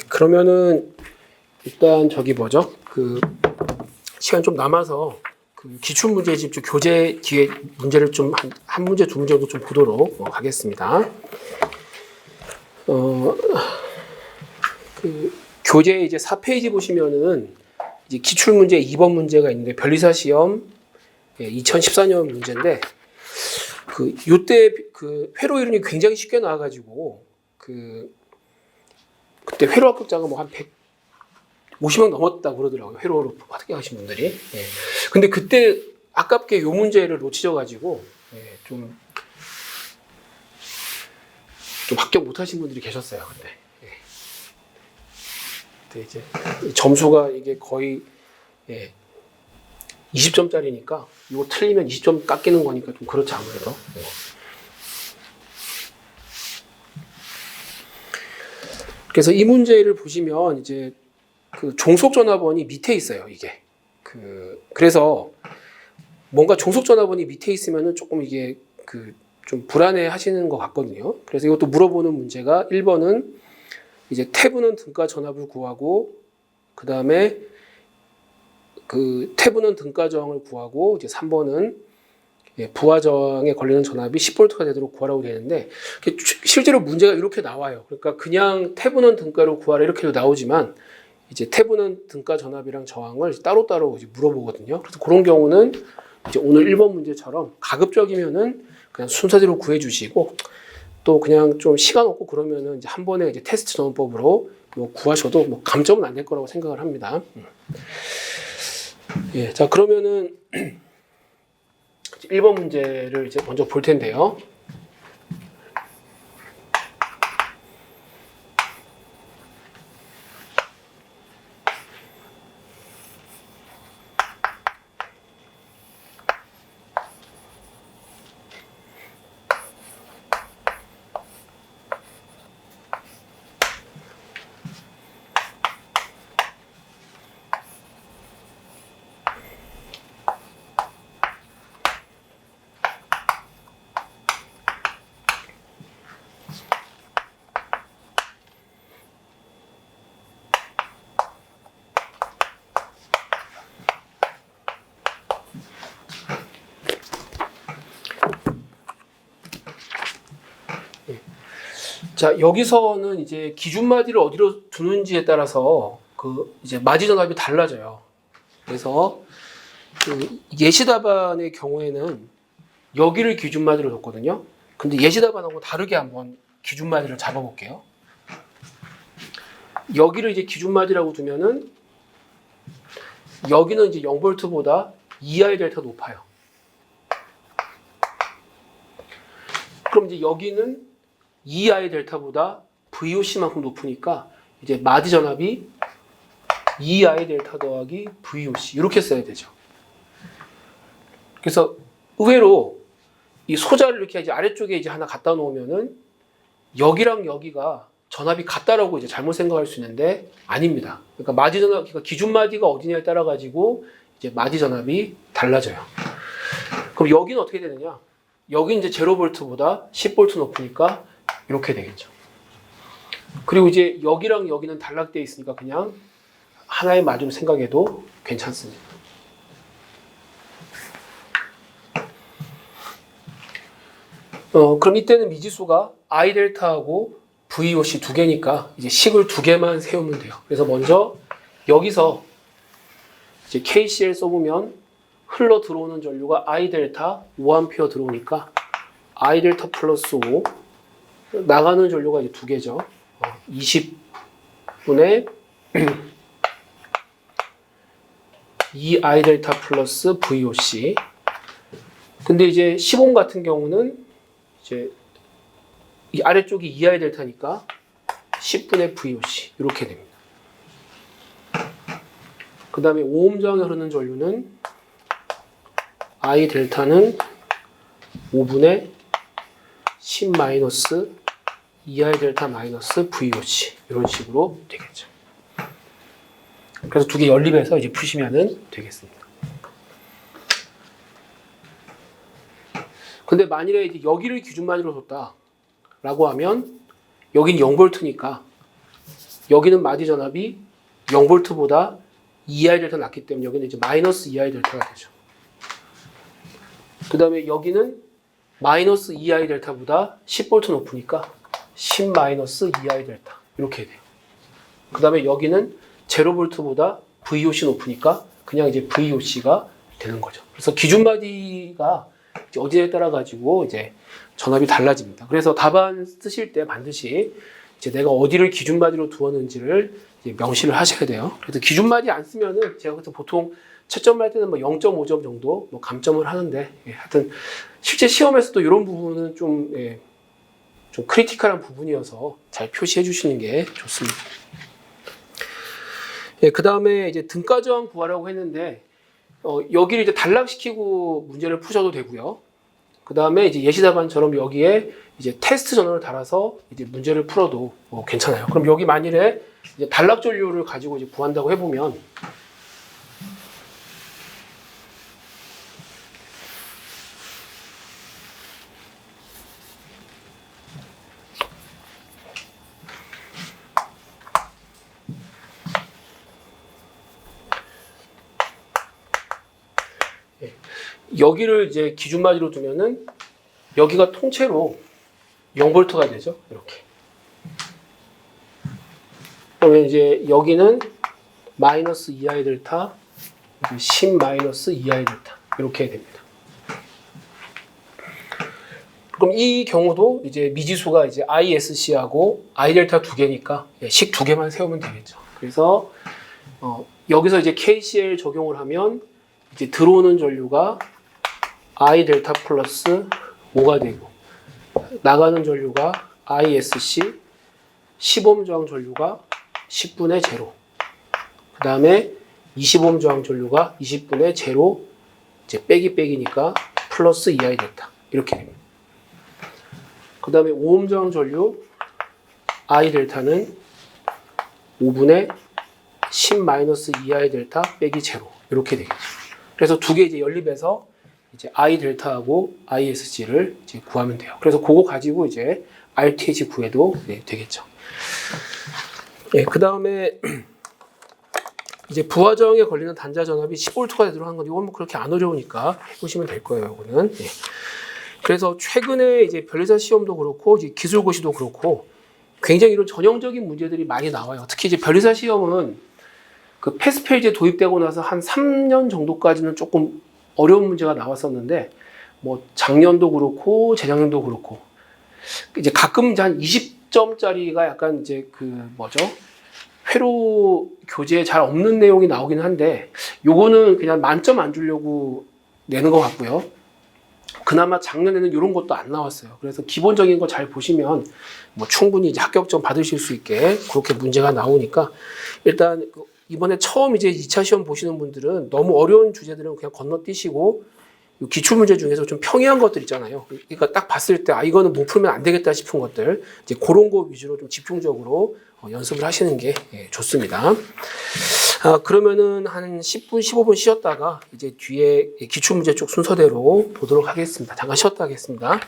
그러면은 일단 저기 뭐죠? 그 시간 좀 남아서 그 기출 문제집 좀 교재 뒤에 문제를 좀 한 문제 두 문제 정도 좀 보도록 하겠습니다. 그 교재 이제 4페이지 보시면은 이제 기출 문제 2번 문제가 있는데 변리사 시험 2014년 문제인데 그 요때 그 회로 이론이 굉장히 쉽게 나와가지고 그때 회로 합격자가 뭐 한 150명 넘었다고 그러더라고요. 회로로 합격하신 분들이. 근데 그때 아깝게 요 문제를 놓치셔가지고 좀 합격 못하신 분들이 계셨어요. 근데 이제 점수가 이게 거의 20점짜리니까 이거 틀리면 20점 깎이는 거니까 좀 그렇지 아무래도. 그래서 이 문제를 보시면 이제 그 종속 전화번이 밑에 있어요. 이게 그래서 뭔가 종속 전화번이 밑에 있으면은 조금 이게 좀 불안해 하시는 것 같거든요. 그래서 이것도 물어보는 문제가 1번은 이제 태부는 등가 전압을 구하고 그 다음에 그 태부는 등가 저항을 구하고 이제 3번은 부하 저항에 걸리는 전압이 10V가 되도록 구하라고 되는데 실제로 문제가 이렇게 나와요. 그러니까 그냥 태부는 등가로 구하라 이렇게도 나오지만 이제 태부는 등가 전압이랑 저항을 따로따로 이제 물어보거든요. 그래서 그런 경우는 이제 오늘 1번 문제처럼 가급적이면은 그냥 순서대로 구해 주시고 또 그냥 좀 시간 없고 그러면은 이제 한 번에 이제 테스트 전원법으로 뭐 구하셔도 뭐 감점은 안 될 거라고 생각을 합니다. 자 그러면은 1번 문제를 이제 먼저 볼 텐데요. 자, 여기서는 이제 기준마디를 어디로 두는지에 따라서 그 이제 마디 전압이 달라져요. 그래서 그 예시답안의 경우에는 여기를 기준마디로 뒀거든요. 근데 예시답안하고 다르게 한번 기준마디를 잡아볼게요. 여기를 이제 기준마디라고 두면은 여기는 이제 0V보다 2I 델타 높아요. 그럼 이제 여기는 2I 델타보다 VOC만큼 높으니까 이제 마디 전압이 2I 델타 더하기 VOC 이렇게 써야 되죠. 그래서 의외로 이 소자를 이렇게 이제 아래쪽에 이제 하나 갖다 놓으면은 여기랑 여기가 전압이 같다라고 이제 잘못 생각할 수 있는데 아닙니다. 그러니까 마디 전압, 그러니까 기준 마디가 어디냐에 따라 가지고 이제 마디 전압이 달라져요. 그럼 여기는 어떻게 되느냐? 여기 이제 0V보다 10V 높으니까 이렇게 되겠죠. 그리고 이제 여기랑 여기는 단락되어 있으니까 그냥 하나의 마디로 생각해도 괜찮습니다. 그럼 이때는 미지수가 I 델타하고 VOC 두 개니까 이제 식을 두 개만 세우면 돼요. 그래서 먼저 여기서 이제 KCl 써보면 흘러 들어오는 전류가 I 델타 5A 들어오니까 I 델타 플러스 5 나가는 전류가 이제 두 개죠. 20분의 2I 델타 플러스 VOC. 근데 이제 10옴 같은 경우는 이제 이 아래쪽이 2I 델타니까 10분의 VOC 이렇게 됩니다. 그 다음에 5옴 저항에 흐르는 전류는 I 델타는 5분의 10 마이너스 2I 델타 마이너스 VOC 이런 식으로 되겠죠. 그래서 두 개 연립해서 이제 푸시면은 되겠습니다. 근데 만일에 이제 여기를 기준마디로 뒀다라고 하면 여긴 0V니까 여기는 마디 전압이 0V보다 2I 델타 낮기 때문에 여기는 이제 마이너스 2I 델타가 되죠. 그 다음에 여기는 마이너스 2I 델타보다 10V 높으니까 10 마이너스 2I 델타 이렇게 돼요. 그 다음에 여기는 0V보다 VOC 높으니까 그냥 이제 VOC가 되는 거죠. 그래서 기준마디가 어디에 따라 가지고 이제 전압이 달라집니다. 그래서 답안 쓰실 때 반드시 이제 내가 어디를 기준마디로 두었는지를 이제 명시를 하셔야 돼요. 그래서 기준마디 안 쓰면은 제가 그래서 보통 채점을 할 때는 뭐 0.5점 정도 뭐 감점을 하는데 하여튼 실제 시험에서도 이런 부분은 좀 크리티컬한 부분이어서 잘 표시해 주시는 게 좋습니다. 그 다음에 이제 등가 저항 구하라고 했는데 여기를 이제 단락시키고 문제를 푸셔도 되고요. 그 다음에 이제 예시답안처럼 여기에 이제 테스트 전원을 달아서 이제 문제를 풀어도 괜찮아요. 그럼 여기 만일에 이제 단락 전류를 가지고 이제 구한다고 해보면 여기를 이제 기준마디로 두면은 여기가 통째로 0V가 되죠. 이렇게. 그러면 이제 여기는 마이너스 2I 델타, 10 마이너스 2I 델타 이렇게 됩니다. 그럼 이 경우도 이제 미지수가 이제 ISC하고 I 델타 두 개니까 식 두 개만 세우면 되겠죠. 그래서 여기서 이제 KCl 적용을 하면 이제 들어오는 전류가 I 델타 플러스 5가 되고 나가는 전류가 ISC 10옴 저항 전류가 10분의 0. 그 다음에 20옴 저항 전류가 20분의 0 이제 빼기니까 플러스 2I 델타 이렇게 됩니다. 그 다음에 5옴 저항 전류 I 델타는 5분의 10 마이너스 2I 델타 빼기 0 이렇게 되겠죠. 그래서 두 개 이제 연립해서 이제 I 델타하고 ISC를 이제 구하면 돼요. 그래서 그거 가지고 이제 RTH 구해도 되겠죠. 그 다음에 이제 부하 저항에 걸리는 단자 전압이 10V가 되도록 하는 건데 이건 뭐 그렇게 안 어려우니까 해보시면 될 거예요. 이거는. 그래서 최근에 이제 변리사 시험도 그렇고 이제 기술고시도 그렇고 굉장히 이런 전형적인 문제들이 많이 나와요. 특히 이제 변리사 시험은 그 패스페이지에 도입되고 나서 한 3년 정도까지는 조금 어려운 문제가 나왔었는데, 뭐 작년도 그렇고 재작년도 그렇고 이제 가끔 이제 한 20점짜리가 약간 이제 그 뭐죠? 회로 교재에 잘 없는 내용이 나오긴 한데, 요거는 그냥 만점 안 주려고 내는 것 같고요. 그나마 작년에는 이런 것도 안 나왔어요. 그래서 기본적인 거 잘 보시면 뭐 충분히 이제 합격점 받으실 수 있게 그렇게 문제가 나오니까, 일단 이번에 처음 이제 2차 시험 보시는 분들은 너무 어려운 주제들은 그냥 건너뛰시고, 기출문제 중에서 좀 평이한 것들 있잖아요. 그러니까 딱 봤을 때, 아, 이거는 못 풀면 안 되겠다 싶은 것들, 이제 그런 거 위주로 좀 집중적으로 연습을 하시는 게 좋습니다. 그러면은 한 10분, 15분 쉬었다가 이제 뒤에 기출문제 쪽 순서대로 보도록 하겠습니다. 잠깐 쉬었다 하겠습니다.